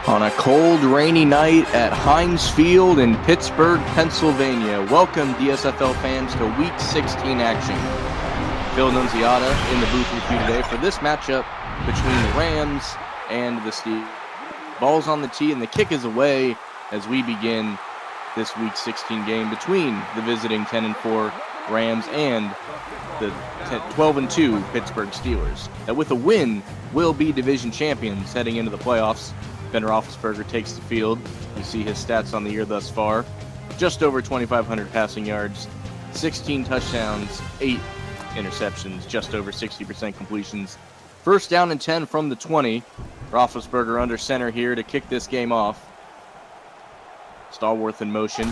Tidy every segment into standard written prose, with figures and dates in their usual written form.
On a cold, rainy night at Heinz Field in Pittsburgh, Pennsylvania. Welcome, DSFL fans, to Week 16 action. Phil Nunziata in the booth with you today for this matchup between the Rams and the Steelers. Ball's on the tee and the kick is away as we begin this Week 16 game between the visiting 10-4 Rams and the 12-2 Pittsburgh Steelers. That with a win will be division champions heading into the playoffs. Ben Roethlisberger takes the field. You see his stats on the year thus far. Just over 2,500 passing yards, 16 touchdowns, 8 interceptions, just over 60% completions. First down and 10 from the 20. Roethlisberger under center here to kick this game off. Stallworth in motion.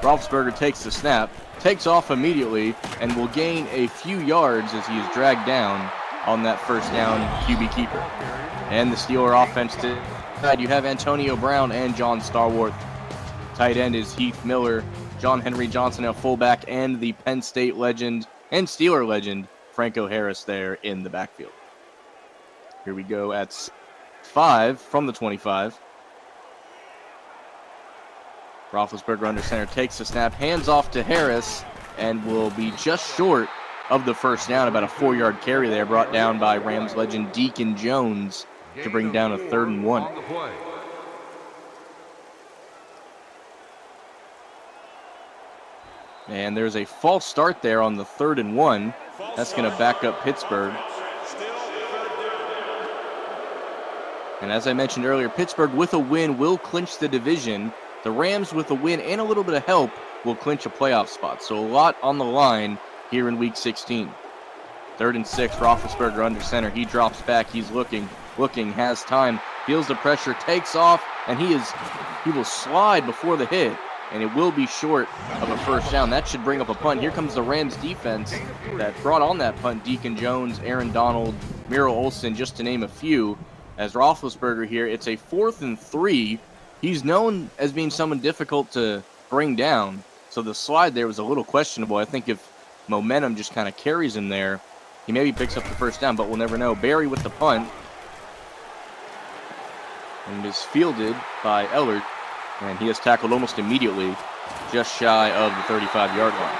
Roethlisberger takes the snap, takes off immediately, and will gain a few yards as he is dragged down on that first down QB keeper. And the Steeler offense you have Antonio Brown and John Stallworth. Tight end is Heath Miller. John Henry Johnson at fullback, and the Penn State legend and Steeler legend Franco Harris there in the backfield. Here we go at 5 from the 25. Roethlisberger under center takes the snap, hands off to Harris, and will be just short of the first down. About a 4-yard carry there, brought down by Rams legend Deacon Jones to bring down a 3rd and 1. And there's a false start there on the 3rd and 1. That's going to back up Pittsburgh. And as I mentioned earlier, Pittsburgh with a win will clinch the division. The Rams with a win and a little bit of help will clinch a playoff spot. So a lot on the line here in Week 16. 3rd and 6, Roethlisberger under center. He drops back. He's looking, has time, feels the pressure, takes off, and he will slide before the hit, and it will be short of a first down. That should bring up a punt. Here comes the Rams defense that brought on that punt. Deacon Jones, Aaron Donald, Miro Olsen, just to name a few. As Roethlisberger here, it's a 4th and 3. He's known as being someone difficult to bring down, so the slide there was a little questionable. I think if momentum just kind of carries him there, he maybe picks up the first down, but we'll never know. Barry with the punt. And is fielded by Ellard. And he is tackled almost immediately, just shy of the 35-yard line.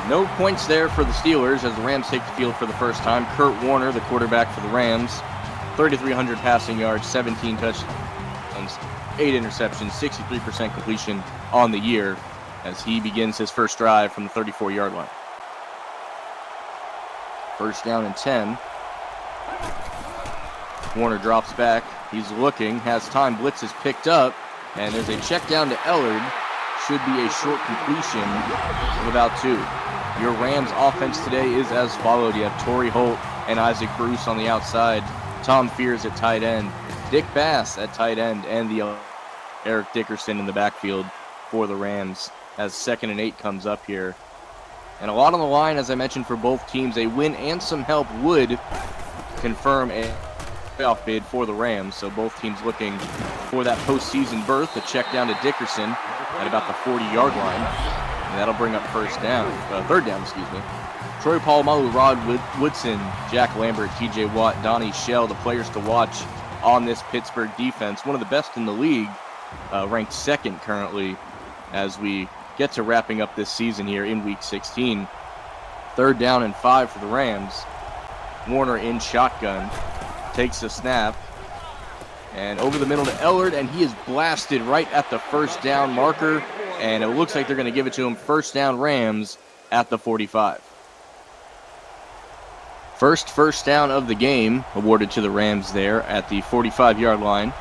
No points there for the Steelers as the Rams take the field for the first time. Kurt Warner, the quarterback for the Rams, 3,300 passing yards, 17 touchdowns, 8 interceptions, 63% completion on the year as he begins his first drive from the 34-yard line. First down and 10. Warner drops back. He's looking, has time. Blitz is picked up, and there's a check down to Ellard. Should be a short completion of about 2. Your Rams offense today is as followed. You have Torrey Holt and Isaac Bruce on the outside. Tom Fears at tight end. Dick Bass at tight end, and the Eric Dickerson in the backfield for the Rams as 2nd and 8 comes up here. And a lot on the line, as I mentioned, for both teams. A win and some help would confirm a playoff bid for the Rams, so both teams looking for that postseason berth. A check down to Dickerson at about the 40-yard line, and that'll bring up 3rd down. Troy Polamalu, Rod Woodson, Jack Lambert, TJ Watt, Donnie Shell, the players to watch on this Pittsburgh defense. One of the best in the league, ranked 2nd currently as we get to wrapping up this season here in Week 16. 3rd down and 5 for the Rams. Warner in shotgun. Takes the snap, and over the middle to Ellard, and he is blasted right at the first down marker, and it looks like they're going to give it to him. First down Rams at the 45. First down of the game awarded to the Rams there at the 45-yard line,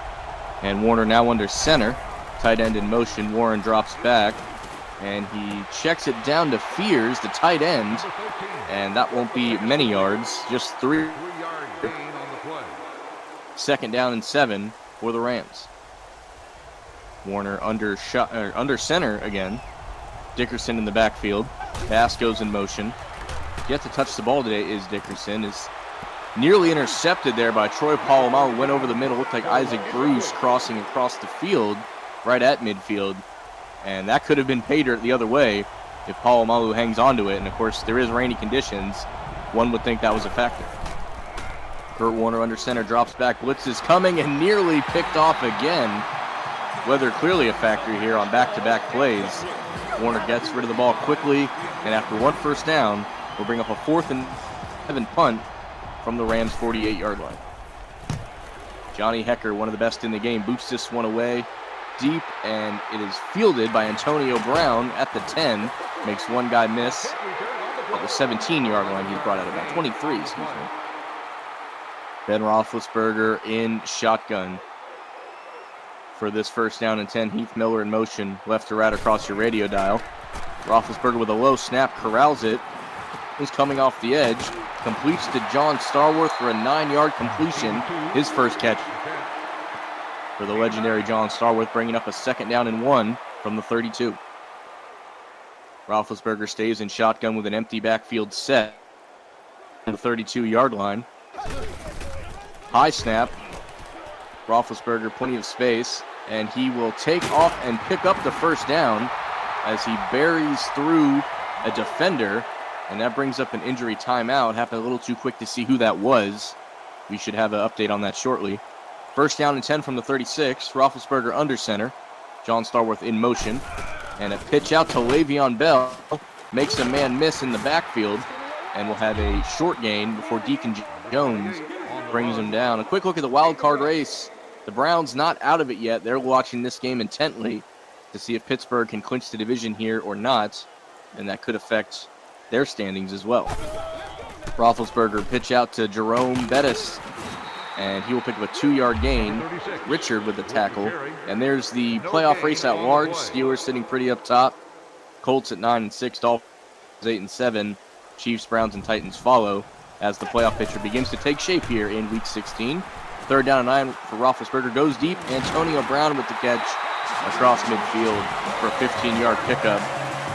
and Warner now under center. Tight end in motion. Warren drops back, and he checks it down to Fears, the tight end, and that won't be many yards, just 3. 2nd down and 7 for the Rams. Warner under center again. Dickerson in the backfield. Bass goes in motion. Yet to touch the ball today is Dickerson. Is nearly intercepted there by Troy Polamalu. Went over the middle. Looked like Isaac Bruce crossing across the field right at midfield. And that could have been pay dirt the other way if Polamalu hangs on to it. And, of course, there is rainy conditions. One would think that was a factor. Kurt Warner under center, drops back, blitz is coming, and nearly picked off again. Weather clearly a factor here on back-to-back plays. Warner gets rid of the ball quickly, and after one first down, will bring up a 4th and 7 punt from the Rams' 48-yard line. Johnny Hecker, one of the best in the game, boots this one away deep, and it is fielded by Antonio Brown at the 10. Makes one guy miss at the 17-yard line. He's brought out about 23, excuse me. Ben Roethlisberger in shotgun for this first down and 10. Heath Miller in motion, left to right across your radio dial. Roethlisberger with a low snap, corrals it. He's coming off the edge, completes to John Starworth for a 9-yard completion. His first catch for the legendary John Starworth, bringing up a 2nd down and 1 from the 32. Roethlisberger stays in shotgun with an empty backfield set at the 32-yard line. High snap. Roethlisberger, plenty of space, and he will take off and pick up the first down as he buries through a defender, and that brings up an injury timeout. Happened a little too quick to see who that was. We should have an update on that shortly. First down and 10 from the 36. Roethlisberger under center. John Starworth in motion. And a pitch out to Le'Veon Bell. Makes a man miss in the backfield. And we'll have a short gain before Deacon Jones brings him down. A quick look at the wild card race. The Browns not out of it yet. They're watching this game intently to see if Pittsburgh can clinch the division here or not. And that could affect their standings as well. Roethlisberger pitch out to Jerome Bettis, and he will pick up a 2-yard gain. Richard with the tackle. And there's the playoff race at large. Steelers sitting pretty up top. Colts at 9-6, Dolphins 8-7. Chiefs, Browns, and Titans follow as the playoff picture begins to take shape here in Week 16. 3rd down and 9 for Roethlisberger. Goes deep. Antonio Brown with the catch across midfield for a 15-yard pickup.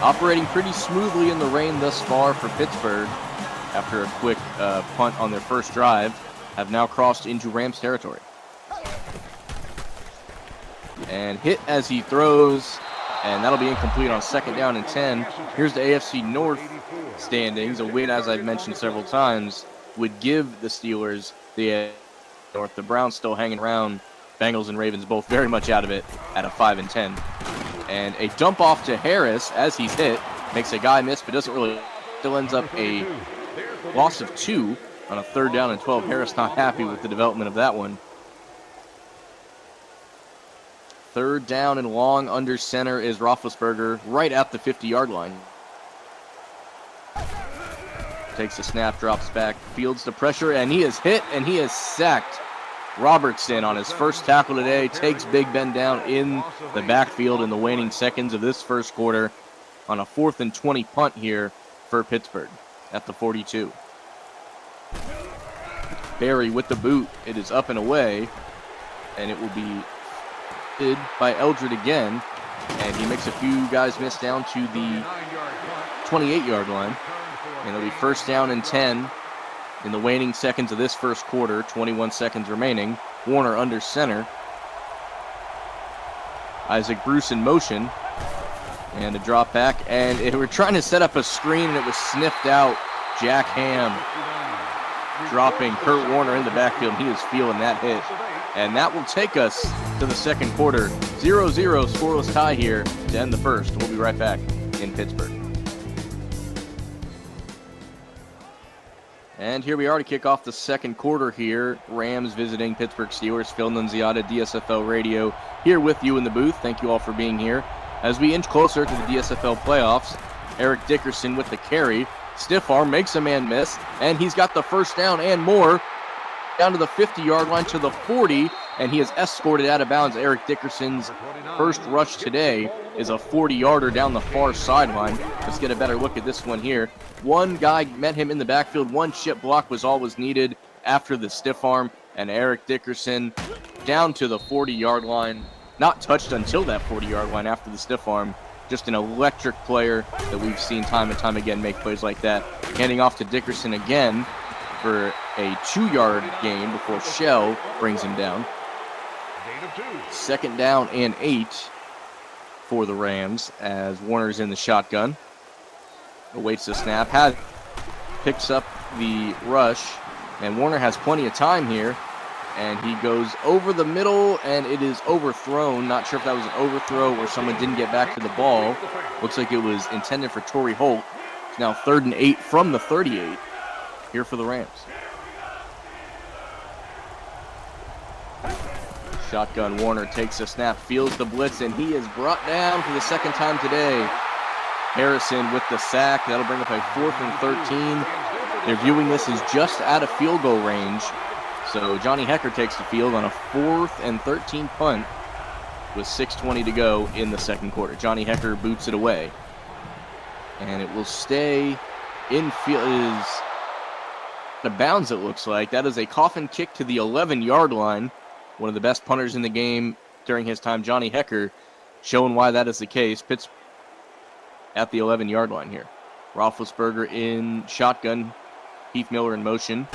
Operating pretty smoothly in the rain thus far for Pittsburgh after a quick punt on their first drive. Have now crossed into Rams territory. And hit as he throws, and that'll be incomplete on 2nd down and 10. Here's the AFC North standings. A win, as I've mentioned several times, would give the Steelers the AFC North. The Browns still hanging around. Bengals and Ravens both very much out of it at a 5-10. And a dump off to Harris as he's hit. Makes a guy miss, but doesn't really. Still ends up a loss of 2 on a 3rd down and 12. Harris not happy with the development of that one. 3rd down and long under center is Roethlisberger right at the 50-yard line. Takes a snap, drops back, fields the pressure, and he is hit, and he is sacked. Robertson on his first tackle today takes Big Ben down in the backfield in the waning seconds of this first quarter on a 4th and 20 punt here for Pittsburgh at the 42. Barry with the boot. It is up and away, and it will be hit by Eldred again, and he makes a few guys miss down to the 28-yard line, and it'll be 1st down and 10 in the waning seconds of this first quarter. 21 seconds remaining. Warner under center. Isaac Bruce in motion, and a drop back, and we're trying to set up a screen, and it was sniffed out. Jack Ham dropping Kurt Warner in the backfield. He is feeling that hit. And that will take us to the second quarter. 0-0 scoreless tie here to end the first. We'll be right back in Pittsburgh. And here we are to kick off the second quarter here. Rams visiting Pittsburgh Steelers. Phil Nunziata, DSFL Radio, here with you in the booth. Thank you all for being here. As we inch closer to the DSFL playoffs, Eric Dickerson with the carry. Stiff arm, makes a man miss, and he's got the first down and more. Down to the 50-yard line to the 40, and he is escorted out of bounds. Eric Dickerson's first rush today is a 40-yarder down the far sideline. Let's get a better look at this one here. One guy met him in the backfield. One chip block was all was needed after the stiff arm, and Eric Dickerson down to the 40-yard line. Not touched until that 40-yard line after the stiff arm. Just an electric player that we've seen time and time again make plays like that. Handing off to Dickerson again for a 2-yard gain before Shell brings him down. 2nd down and 8 for the Rams as Warner's in the shotgun. Awaits the snap. Picks up the rush And Warner has plenty of time here. And he goes over the middle, and it is overthrown. Not sure if that was an overthrow or someone didn't get back to the ball. Looks like it was intended for Torrey Holt. It's now 3rd and 8 from the 38 here for the Rams. Shotgun Warner takes a snap, feels the blitz, and he is brought down for the second time today. Harrison with the sack. That'll bring up a 4th and 13. They're viewing this as just out of field goal range. So Johnny Hecker takes the field on a 4th and 13 punt with 6:20 to go in the second quarter. Johnny Hecker boots it away. And it will stay in field. It is out of bounds, it looks like. That is a coffin kick to the 11-yard line. One of the best punters in the game during his time, Johnny Hecker, showing why that is the case. Pitts at the 11-yard line here. Roethlisberger in shotgun. Heath Miller in motion.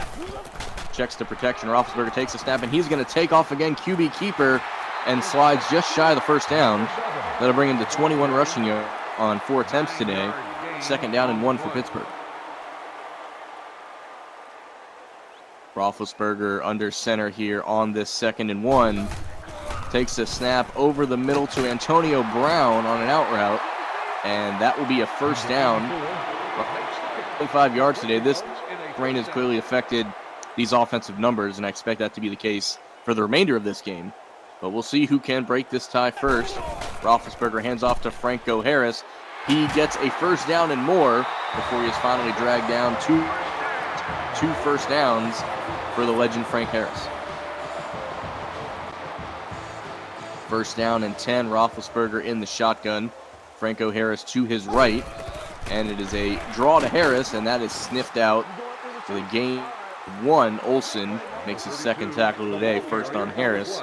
Checks the protection. Roethlisberger takes a snap, and he's going to take off again. QB keeper, and slides just shy of the first down. That'll bring him to 21 rushing yards on 4 attempts today. 2nd down and 1 for Pittsburgh. Roethlisberger under center here on this 2nd and 1. Takes a snap over the middle to Antonio Brown on an out route, and that will be a 1st down. 25 yards today. This rain has clearly affected these offensive numbers, and I expect that to be the case for the remainder of this game. But we'll see who can break this tie first. Roethlisberger hands off to Franco Harris. He gets a 1st down and more before he is finally dragged down. Two first downs for the legend Frank Harris. 1st down and 10. Roethlisberger in the shotgun. Franco Harris to his right. And it is a draw to Harris, and that is sniffed out for the game. 1. Olsen makes his 2nd tackle today, 1st on Harris,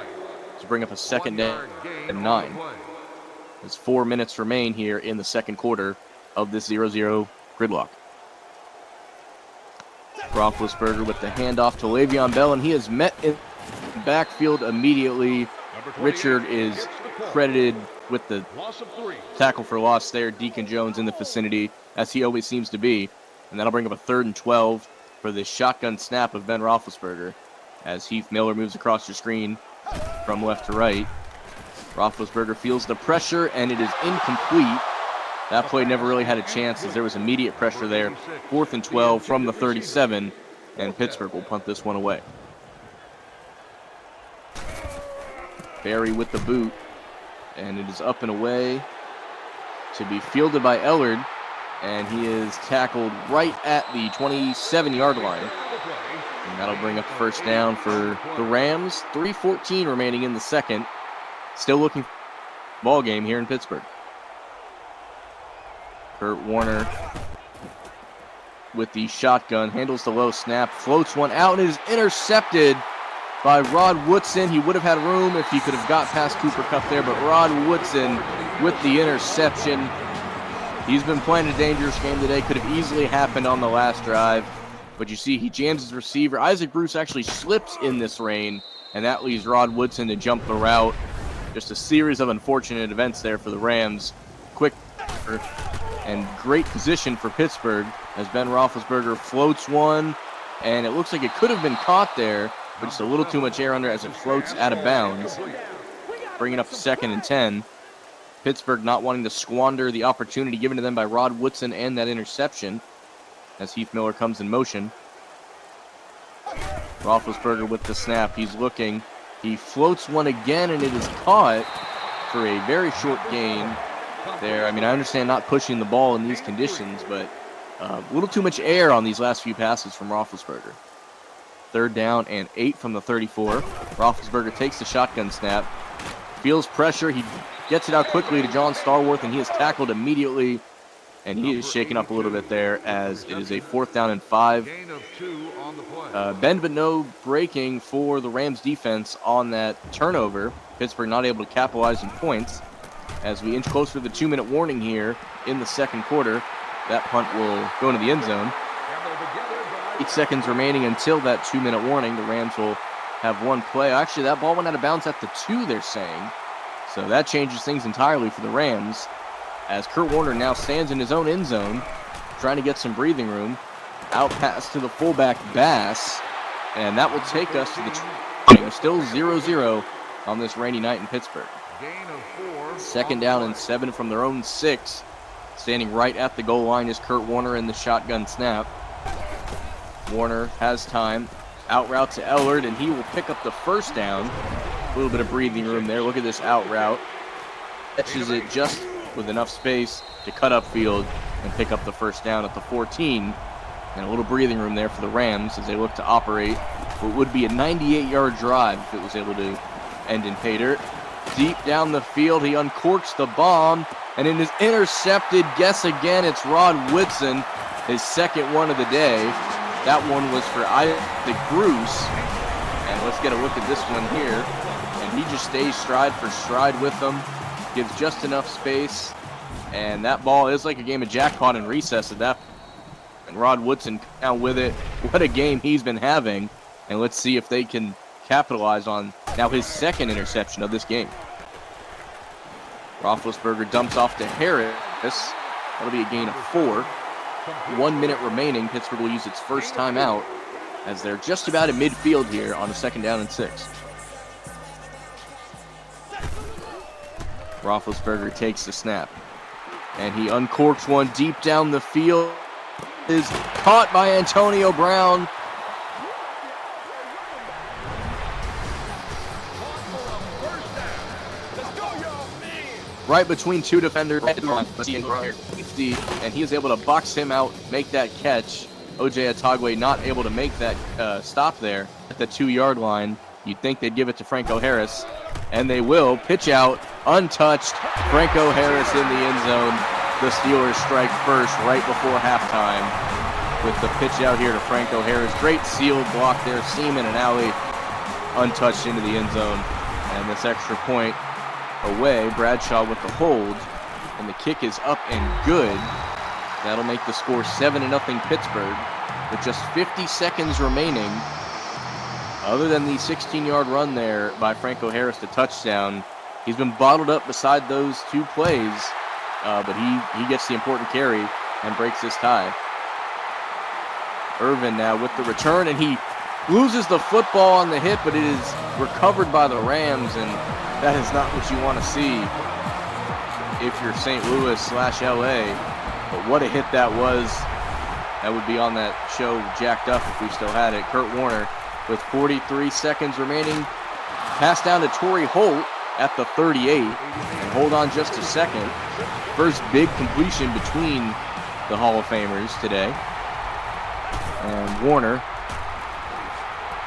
to bring up a 2nd down and 9. There's 4 minutes remain here in the second quarter of this 0-0 gridlock. Roethlisberger with the handoff to Le'Veon Bell, and he is met in the backfield immediately. Richard is credited with the tackle for loss there. Deacon Jones in the vicinity, as he always seems to be. And that'll bring up a 3rd and 12 for the shotgun snap of Ben Roethlisberger, as Heath Miller moves across your screen from left to right. Roethlisberger feels the pressure, and it is incomplete. That play never really had a chance, as there was immediate pressure there. 4th and 12 from the 37, and Pittsburgh will punt this one away. Barry with the boot, and it is up and away to be fielded by Ellard, and he is tackled right at the 27-yard line. And that'll bring up 1st down for the Rams. 3:14 remaining in the second. Still looking for the ball game here in Pittsburgh. Kurt Warner with the shotgun, handles the low snap, floats one out, and is intercepted by Rod Woodson. He would have had room if he could have got past Cooper Kupp there, but Rod Woodson with the interception. He's been playing a dangerous game today. Could have easily happened on the last drive, but you see he jams his receiver. Isaac Bruce actually slips in this rain, and that leaves Rod Woodson to jump the route. Just a series of unfortunate events there for the Rams. Quick and great position for Pittsburgh as Ben Roethlisberger floats one, and it looks like it could have been caught there, but just a little too much air under as it floats out of bounds. Bringing up 2nd and 10. Pittsburgh not wanting to squander the opportunity given to them by Rod Woodson and that interception as Heath Miller comes in motion. Roethlisberger with the snap. He's looking. He floats one again, and it is caught for a very short gain there. I mean, I understand not pushing the ball in these conditions, but a little too much air on these last few passes from Roethlisberger. 3rd down and 8 from the 34. Roethlisberger takes the shotgun snap, feels pressure. He gets it out quickly to John Starworth, and he is tackled immediately, and he is shaken up a little bit there as it is a 4th down and 5. Bend but no breaking for the Rams defense on that turnover. Pittsburgh not able to capitalize on points as we inch closer to the 2-minute warning here in the second quarter. That punt will go into the end zone. 8 seconds remaining until that 2-minute warning. The Rams will have one play. Actually, that ball went out of bounds at the 2, they're saying. So that changes things entirely for the Rams as Kurt Warner now stands in his own end zone trying to get some breathing room. Out pass to the fullback, Bass, And that will take us to the still 0-0 on this rainy night in Pittsburgh. Second down and 7 from their own 6. Standing right at the goal line is Kurt Warner in the shotgun snap. Warner has time. Out route to Ellard, and he will pick up the first down. A little bit of breathing room there. Look at this out route. Catches it just with enough space to cut upfield and pick up the first down at the 14. And a little breathing room there for the Rams as they look to operate what would be a 98-yard drive if it was able to end in pay dirt. Deep down the field, he uncorks the bomb, and it is intercepted. Guess again, it's Rod Woodson, his second one of the day. That one was for Isaac Bruce. And let's get a look at this one here. And he just stays stride for stride with them, gives just enough space. And that ball is like a game of jackpot and recess at that point. And Rod Woodson down with it. What a game he's been having. And let's see if they can capitalize on now his second interception of this game. Roethlisberger dumps off to Harris. That'll be a gain of 4. 1 minute remaining. Pittsburgh will use its first timeout as they're just about at midfield here on a second down and 6. Roethlisberger takes the snap, and he uncorks one deep down the field. Is caught by Antonio Brown. Right between two defenders, and he is able to box him out, make that catch. O.J. Atagwe not able to make that stop there at the 2-yard line. You'd think they'd give it to Franco Harris, and they will. Pitch out, untouched. Franco Harris in the end zone. The Steelers strike first right before halftime with the pitch out here to Franco Harris. Great sealed block there, Seaman and Alley untouched into the end zone. And this extra point away, Bradshaw with the hold, and the kick is up and good. That'll make the score 7-0 Pittsburgh with just 50 seconds remaining. Other than the 16-yard run there by Franco Harris to touchdown, he's been bottled up beside those 2 plays, but he gets the important carry and breaks this tie. Irvin now with the return, and he loses the football on the hit, but it is recovered by the Rams, and that is not what you want to see if you're St. Louis/LA. But what a hit that was. That would be on that show Jacked Up if we still had it. Kurt Warner with 43 seconds remaining. Pass down to Torrey Holt at the 38. And hold on just a second. First big completion between the Hall of Famers today. And Warner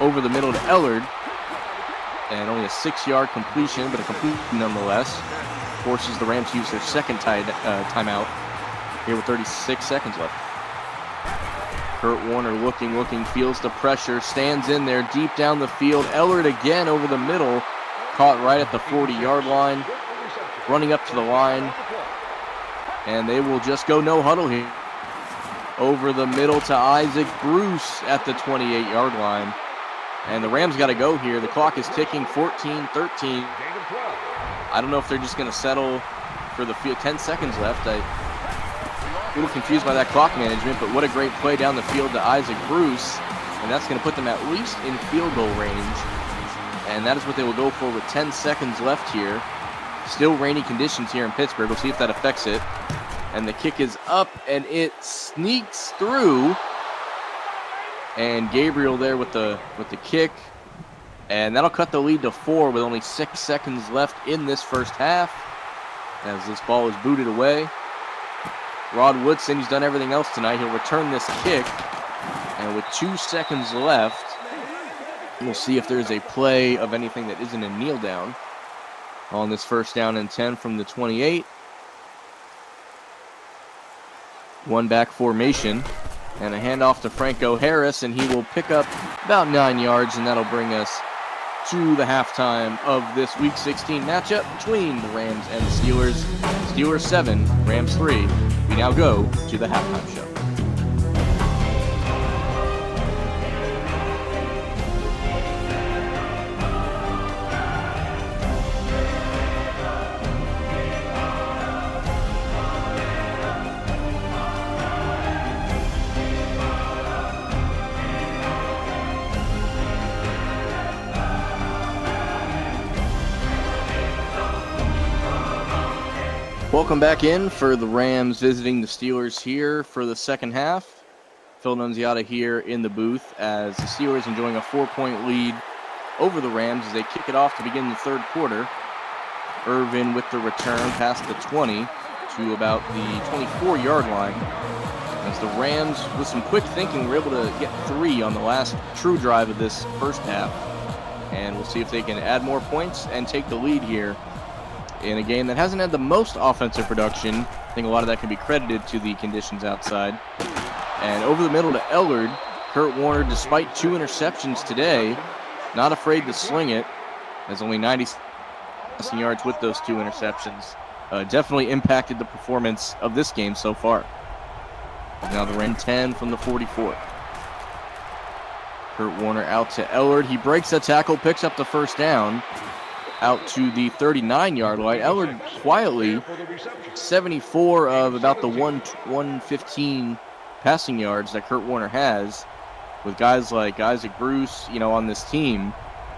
over the middle to Ellard. And only a 6-yard completion, but a completion nonetheless. Forces the Rams to use their second timeout here with 36 seconds left. Kurt Warner looking, feels the pressure, stands in there deep down the field. Ellard again over the middle, caught right at the 40-yard line, running up to the line. And they will just go no huddle here. Over the middle to Isaac Bruce at the 28-yard line. And the Rams got to go here. The clock is ticking, 14-13. I don't know if they're just going to settle for the 10 seconds left. I'm a little confused by that clock management, but what a great play down the field to Isaac Bruce. And that's going to put them at least in field goal range. And that is what they will go for with 10 seconds left here. Still rainy conditions here in Pittsburgh. We'll see if that affects it. And the kick is up, and it sneaks through. And Gabriel there with the kick. And that'll cut the lead to 4 with only 6 seconds left in this first half. As this ball is booted away. Rod Woodson, he's done everything else tonight. He'll return this kick. And with 2 seconds left, we'll see if there's a play of anything that isn't a kneel down on this first down and 10 from the 28. One back formation. And a handoff to Franco Harris, and he will pick up about 9 yards, and that'll bring us to the halftime of this Week 16 matchup between the Rams and the Steelers. Steelers 7, Rams 3. We now go to the halftime show. Welcome back in for the Rams visiting the Steelers here for the second half. Phil Nunziata here in the booth as the Steelers enjoying a 4-point lead over the Rams as they kick it off to begin the third quarter. Irvin with the return past the 20 to about the 24-yard line. As the Rams, with some quick thinking, were able to get 3 on the last true drive of this first half. And we'll see if they can add more points and take the lead here in a game that hasn't had the most offensive production. I think a lot of that can be credited to the conditions outside. And over the middle to Ellard. Kurt Warner, despite 2 interceptions today, not afraid to sling it. Has only 90 yards with those 2 interceptions. Definitely impacted the performance of this game so far. Now the Rams 10 from the 44. Kurt Warner out to Ellard. He breaks the tackle, picks up the first down. Out to the 39-yard line. Ellard quietly 74 of about the 115 passing yards that Kurt Warner has. With guys like Isaac Bruce, on this team,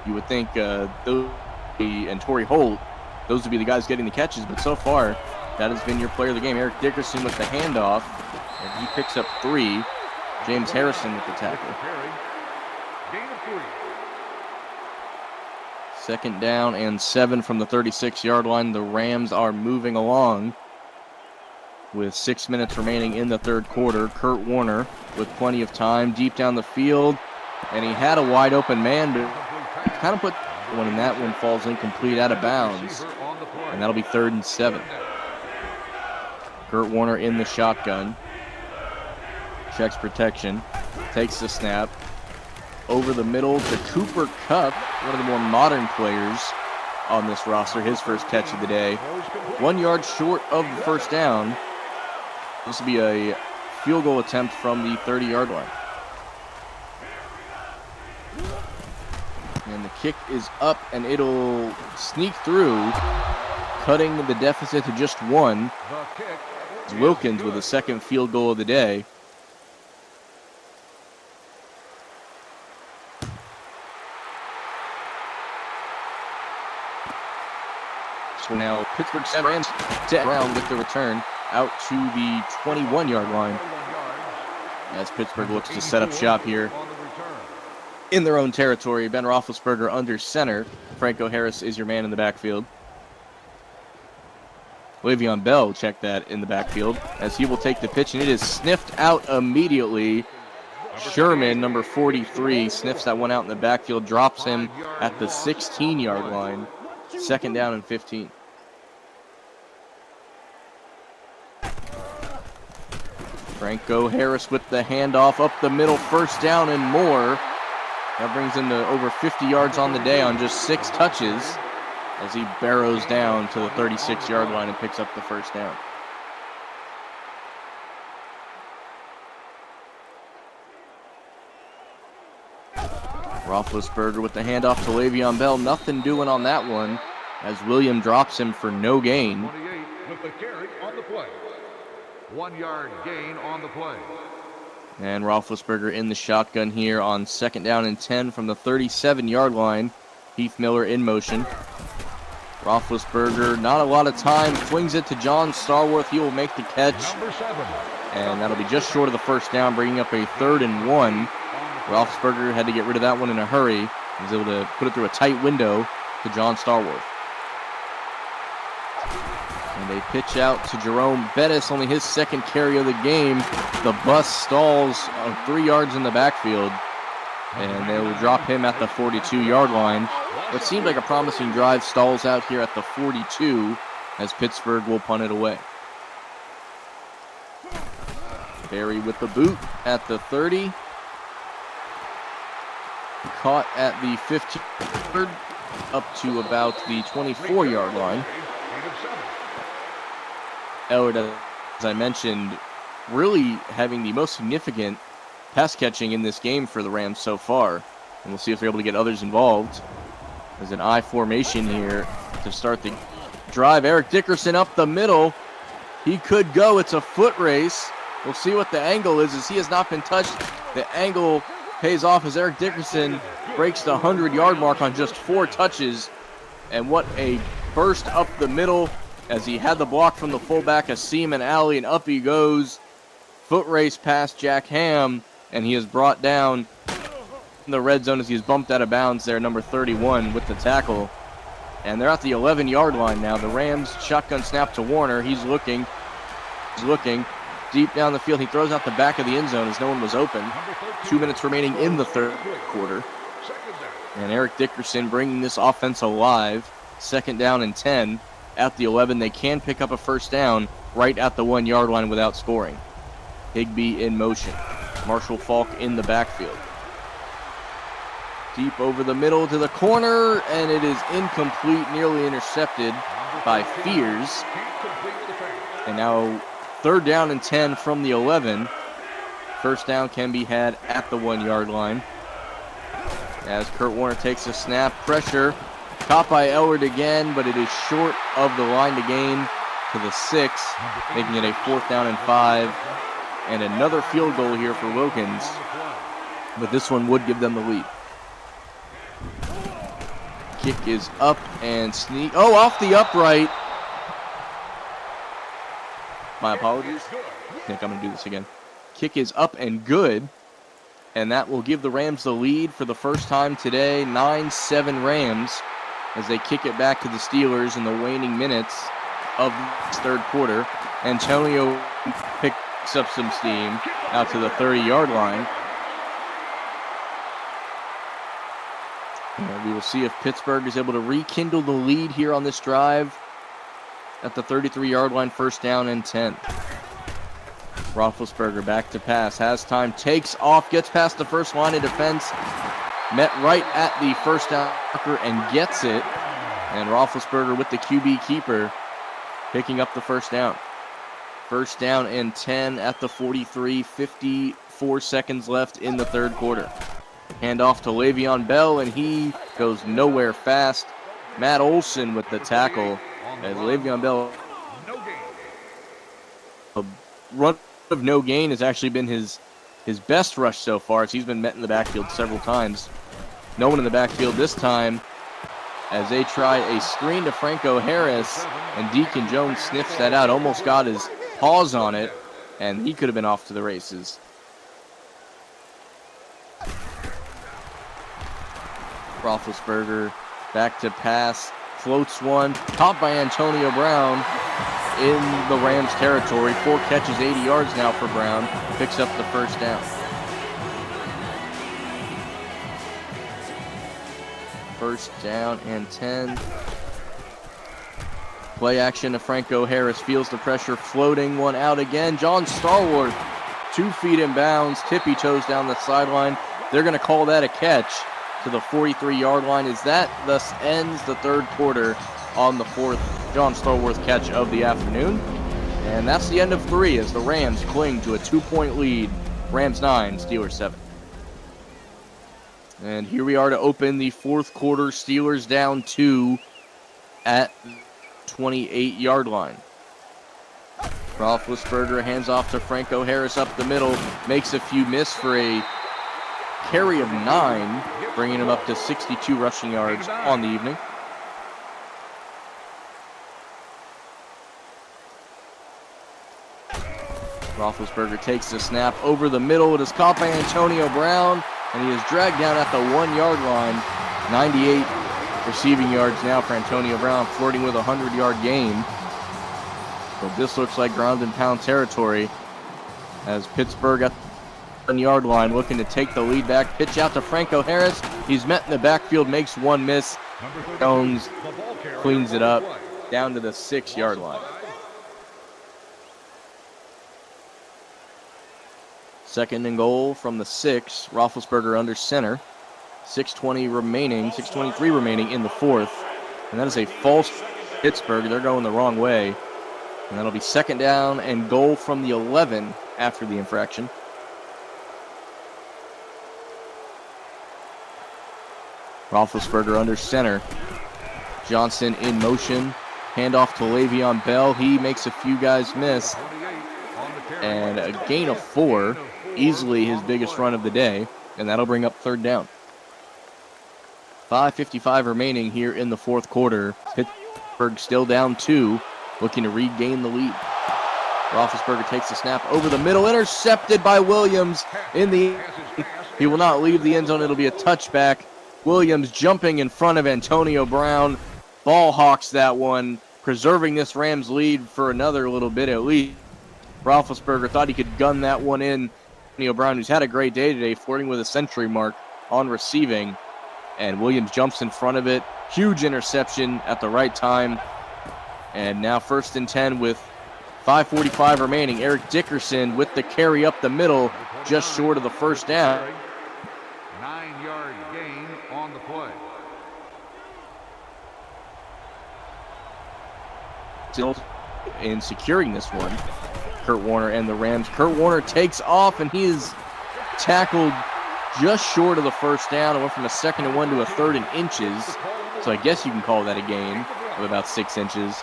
you would think those and Torrey Holt, those would be the guys getting the catches. But so far, that has been your player of the game. Eric Dickerson with the handoff, and he picks up 3. James Harrison with the tackle. Second down and 7 from the 36-yard line. The Rams are moving along with 6 minutes remaining in the third quarter. Kurt Warner with plenty of time deep down the field, and he had a wide open man, but kind of put one, and that one falls incomplete out of bounds, and that'll be 3rd and 7. Kurt Warner in the shotgun, checks protection, takes the snap. Over the middle to Cooper Kupp, one of the more modern players on this roster. His first catch of the day. 1 yard short of the first down. This will be a field goal attempt from the 30-yard line. And the kick is up, and it'll sneak through, cutting the deficit to just 1. It's Wilkins with a second field goal of the day. So now Pittsburgh Rams around with the return out to the 21-yard line as Pittsburgh looks to set up shop here in their own territory. Ben Roethlisberger under center. Franco Harris is your man in the backfield. Le'Veon Bell, check that in the backfield as he will take the pitch, and it is sniffed out immediately. Sherman, number 43, sniffs that one out in the backfield, drops him at the 16-yard line. Second down and 15. Franco Harris with the handoff up the middle, first down and more. That brings him to over 50 yards on the day on just 6 touches as he barrows down to the 36-yard line and picks up the first down. Roethlisberger with the handoff to Le'Veon Bell. Nothing doing on that one as William drops him for no gain. 28 with the carry on the play. 1 yard gain on the play. And Roethlisberger in the shotgun here on second down and 10 from the 37-yard line. Heath Miller in motion. Roethlisberger, not a lot of time, swings it to John Starworth. He will make the catch. Number 7. And that'll be just short of the first down, bringing up a 3rd and 1. Roethlisberger had to get rid of that one in a hurry. He was able to put it through a tight window to John Starworth. And they pitch out to Jerome Bettis, only his second carry of the game. The bus stalls 3 yards in the backfield, and they will drop him at the 42-yard line. What seemed like a promising drive stalls out here at the 42 as Pittsburgh will punt it away. Berry with the boot at the 30. Caught at the 15, up to about the 24-yard line. Ellard, as I mentioned, really having the most significant pass catching in this game for the Rams so far. And we'll see if they're able to get others involved. There's an I formation here to start the drive. Eric Dickerson up the middle. He could go. It's a foot race. We'll see what the angle is as he has not been touched. The angle pays off as Eric Dickerson breaks the 100-yard mark on just 4 touches. And what a burst up the middle. as he had the block from the fullback, Asim and Alley, and up he goes. Foot race past Jack Ham, and he is brought down in the red zone as he is bumped out of bounds there, number 31 with the tackle. And they're at the 11-yard line now. The Rams shotgun snap to Warner. He's looking deep down the field. He throws out the back of the end zone as no one was open. 2 minutes remaining in the third quarter. And Eric Dickerson bringing this offense alive. 2nd down and 10 at the 11. They can pick up a first down right at the 1-yard line without scoring. Higbee in motion. Marshall Falk in the backfield. Deep over the middle to the corner, and it is incomplete, nearly intercepted by Fears. And now 3rd down and 10 from the 11. First down can be had at the 1-yard line. As Kurt Warner takes a snap, pressure, caught by Ellard again, but it is short of the line to gain to the 6, making it a 4th down and 5. And another field goal here for Wilkins, but this one would give them the lead. Kick is up and off the upright. My apologies. I think I'm going to do this again. Kick is up and good, and that will give the Rams the lead for the first time today. 9-7 Rams as they kick it back to the Steelers in the waning minutes of this third quarter. Antonio picks up some steam out to the 30-yard line. And we will see if Pittsburgh is able to rekindle the lead here on this drive at the 33-yard line, 1st down and 10. Roethlisberger back to pass, has time, takes off, gets past the first line of defense, met right at the first down marker and gets it. And Roethlisberger with the QB keeper picking up the first down. 1st down and 10 at the 43, 54 seconds left in the third quarter. Hand off to Le'Veon Bell, and he goes nowhere fast. Matt Olson with the tackle as Le'Veon Bell. A run of no gain has actually been his best rush so far, as he's been met in the backfield several times. No one in the backfield this time as they try a screen to Franco Harris, and Deacon Jones sniffs that out, almost got his paws on it, and he could have been off to the races. Roethlisberger back to pass, floats one, caught by Antonio Brown in the Rams territory. 4 catches, 80 yards now for Brown, picks up the first down. First down and 10. Play action to Franco Harris, feels the pressure, floating one out again. John Starworth, 2 feet in bounds, tippy toes down the sideline. They're going to call that a catch to the 43-yard line, as that thus ends the third quarter on the 4th John Starworth catch of the afternoon. And that's the end of 3 as the Rams cling to a 2-point lead. Rams 9, Steelers 7. And here we are to open the fourth quarter. Steelers down 2 at 28-yard line. Roethlisberger hands off to Franco Harris up the middle, makes a few miss for a carry of 9, bringing him up to 62 rushing yards on the evening. Roethlisberger takes the snap over the middle. It is caught by Antonio Brown, and he is dragged down at the 1-yard line. 98 receiving yards now for Antonio Brown, flirting with a 100-yard gain. But this looks like ground and pound territory as Pittsburgh at the 1-yard line looking to take the lead back. Pitch out to Franco Harris. He's met in the backfield, makes one miss. Jones cleans it up down to the 6-yard line. Second and goal from the 6. Roethlisberger under center. 6:23 remaining in the fourth. And that is a false Pittsburgh. They're going the wrong way. And that'll be second down and goal from the 11 after the infraction. Roethlisberger under center. Johnson in motion. Handoff to Le'Veon Bell. He makes a few guys miss. And a gain of 4. Easily his biggest run of the day. And that'll bring up third down. 5:55 remaining here in the fourth quarter. Pittsburgh still down 2. looking to regain the lead. Roethlisberger takes the snap over the middle, intercepted by Williams in the. He will not leave the end zone. It'll be a touchback. Williams jumping in front of Antonio Brown. Ball hawks that one, preserving this Rams lead for another little bit at least. Roethlisberger thought he could gun that one in. Antonio Brown, who's had a great day today, flirting with a century mark on receiving. And Williams jumps in front of it. Huge interception at the right time. And now 1st and 10 with 5:45 remaining. Eric Dickerson with the carry up the middle, just short of the first down. 9-yard gain on the play. Still in securing this one, Kurt Warner and the Rams. Kurt Warner takes off, and he is tackled just short of the first down. It went from a 2nd and 1 to a 3rd and inches. So I guess you can call that a gain of about 6 inches.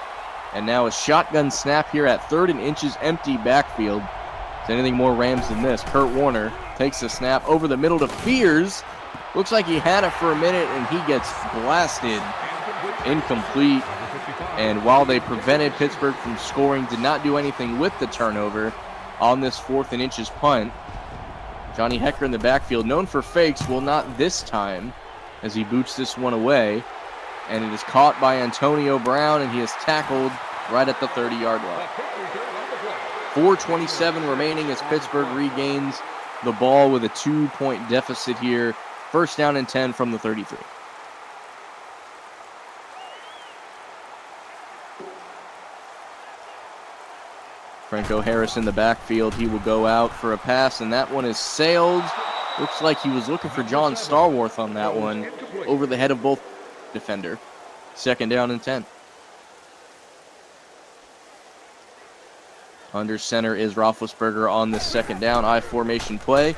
And now a shotgun snap here at 3rd and inches, empty backfield. Is anything more Rams than this? Kurt Warner takes the snap over the middle to Fears. Looks like he had it for a minute, and he gets blasted. Incomplete. And while they prevented Pittsburgh from scoring, did not do anything with the turnover on this 4th and inches punt. Johnny Hecker in the backfield, known for fakes, will not this time as he boots this one away. And it is caught by Antonio Brown, and he is tackled right at the 30-yard line. 4:27 remaining as Pittsburgh regains the ball with a 2-point deficit here. 1st down and 10 from the 33. Franco Harris in the backfield. He will go out for a pass, and that one is sailed. Looks like he was looking for John Starworth on that one, over the head of both defender. 2nd down and 10. Under center is Roethlisberger on this 2nd down I formation play.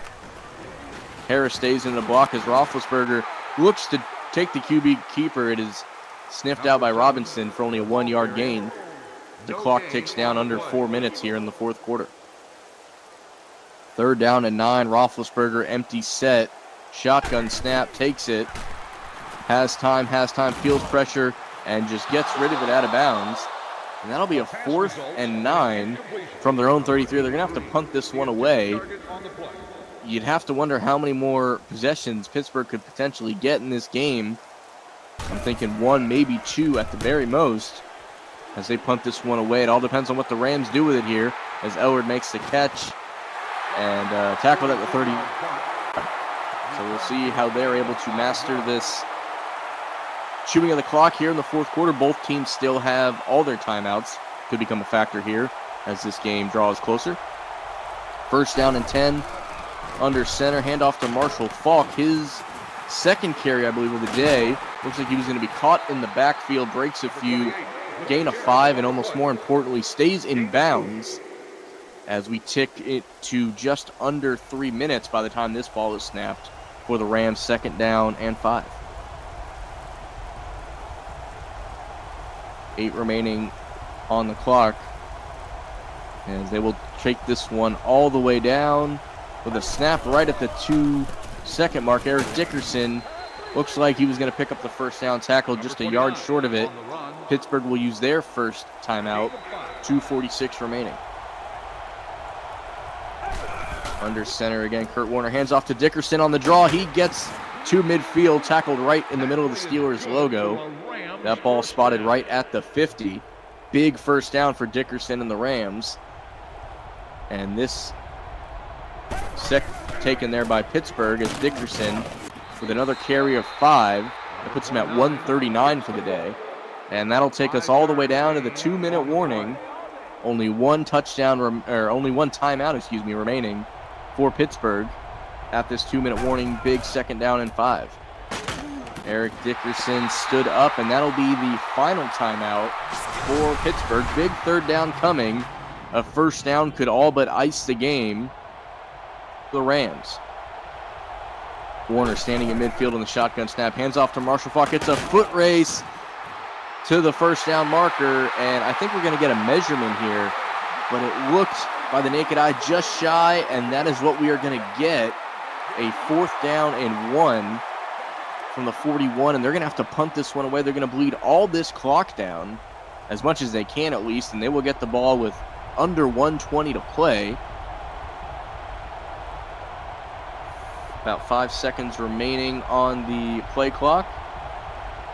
Harris stays in the block as Roethlisberger looks to take the QB keeper. It is sniffed out by Robinson for only a 1-yard gain. The clock ticks down under 4 minutes here in the 4th quarter. 3rd down and 9. Roethlisberger empty set. Shotgun snap, takes it. Has time, feels pressure, and just gets rid of it out of bounds. And that'll be a 4th and 9 from their own 33. They're going to have to punt this one away. You'd have to wonder how many more possessions Pittsburgh could potentially get in this game. I'm thinking 1, maybe 2 at the very most as they punt this one away. It all depends on what the Rams do with it here as Ellard makes the catch and tackled at the 30. So we'll see how they're able to master this chewing of the clock here in the 4th quarter. Both teams still have all their timeouts. Could become a factor here as this game draws closer. 1st down and 10. Under center, handoff to Marshall Falk. His 2nd carry, I believe, of the day. Looks like he was going to be caught in the backfield, breaks a few, gain of 5, and almost more importantly, stays in bounds as we tick it to just under 3 minutes by the time this ball is snapped for the Rams. 2nd down and 5. 8 remaining on the clock as they will take this one all the way down with a snap right at the 2-second mark. Eric Dickerson looks like he was going to pick up the 1st down, tackle just a yard short of it. Pittsburgh will use their first timeout. 2:46 remaining. Under center again, Kurt Warner hands off to Dickerson on the draw. He gets to midfield, tackled right in the middle of the Steelers logo. That ball spotted right at the 50. Big 1st down for Dickerson and the Rams. And this taken there by Pittsburgh as Dickerson with another carry of 5. That puts him at 139 for the day. And that'll take us all the way down to the 2-minute warning. Only one only one timeout, remaining for Pittsburgh at this 2-minute warning. Big 2nd down and 5. Eric Dickerson stood up, and that'll be the final timeout for Pittsburgh. Big 3rd down coming. A 1st down could all but ice the game for the Rams. Warner standing in midfield on the shotgun snap. Hands off to Marshall Falk. It's a foot race to the 1st down marker, and I think we're going to get a measurement here, but it looked by the naked eye just shy, and that is what we are going to get. A 4th down and 1 from the 41, and they're going to have to punt this one away. They're going to bleed all this clock down as much as they can at least, and they will get the ball with under 1:20 to play. About 5 seconds remaining on the play clock.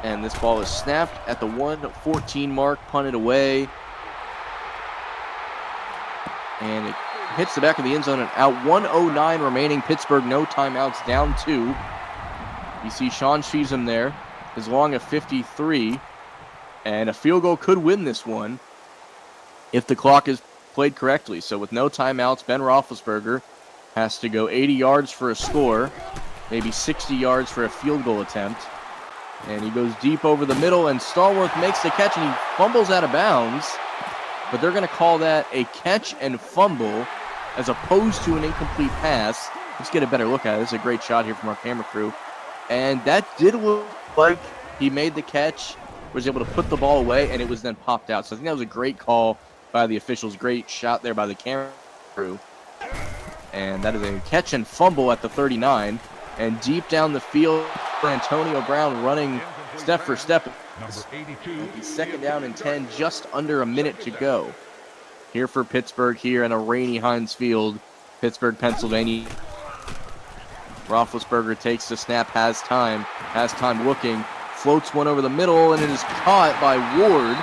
And this ball is snapped at the 1:14 mark, punted away. And it hits the back of the end zone and out. 1:09 remaining. Pittsburgh, no timeouts, down 2. You see Sean Sheesham there, as long as 53. And a field goal could win this one if the clock is played correctly. So with no timeouts, Ben Roethlisberger has to go 80 yards for a score, maybe 60 yards for a field goal attempt. And he goes deep over the middle, and Stallworth makes the catch, and he fumbles out of bounds. But they're going to call that a catch and fumble as opposed to an incomplete pass. Let's get a better look at it. This is a great shot here from our camera crew. And that did look like he made the catch, was able to put the ball away, and it was then popped out. So I think that was a great call by the officials. Great shot there by the camera crew. And that is a catch and fumble at the 39. And deep down the field, Antonio Brown running step for step. Second down and 10, just under a minute to go. Here for Pittsburgh here in a rainy Heinz Field, Pittsburgh, Pennsylvania. Roethlisberger takes the snap, has time looking, floats one over the middle, and it is caught by Ward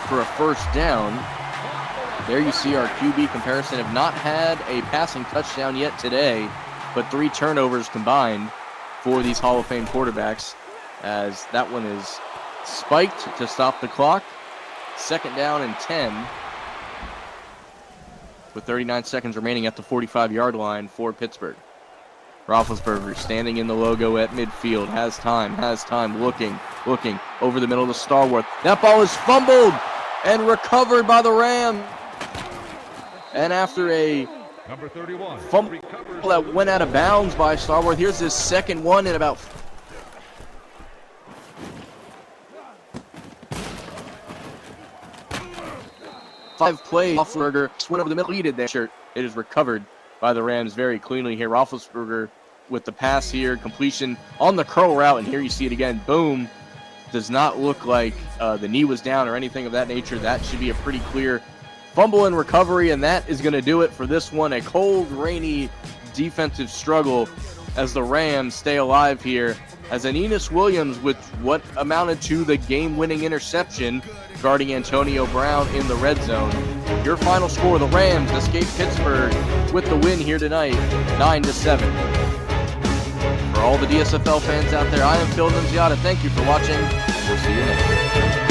for a first down. There you see our QB comparison. Have not had a passing touchdown yet today, but 3 turnovers combined for these Hall of Fame quarterbacks, as that one is spiked to stop the clock. Second down and 10 with 39 seconds remaining at the 45-yard line for Pittsburgh. Roethlisberger standing in the logo at midfield, has time, looking over the middle to Stallworth. That ball is fumbled and recovered by the Rams. And after a Number 31 fumble that went out of bounds by Stallworth, here's his second one in about 5 plays. Roethlisberger went over the middle, leaded that shirt. It is recovered by the Rams very cleanly here. Roethlisberger with the pass here, completion on the curl route, and here you see it again. Boom. Does not look like the knee was down or anything of that nature. That should be a pretty clear fumble and recovery, and that is going to do it for this one. A cold, rainy defensive struggle as the Rams stay alive here, as Aeneas Williams with what amounted to the game-winning interception guarding Antonio Brown in the red zone. Your final score, the Rams escape Pittsburgh with the win here tonight, 9-7. For all the DSFL fans out there, I am Phil Nunziata. Thank you for watching, and we'll see you next time.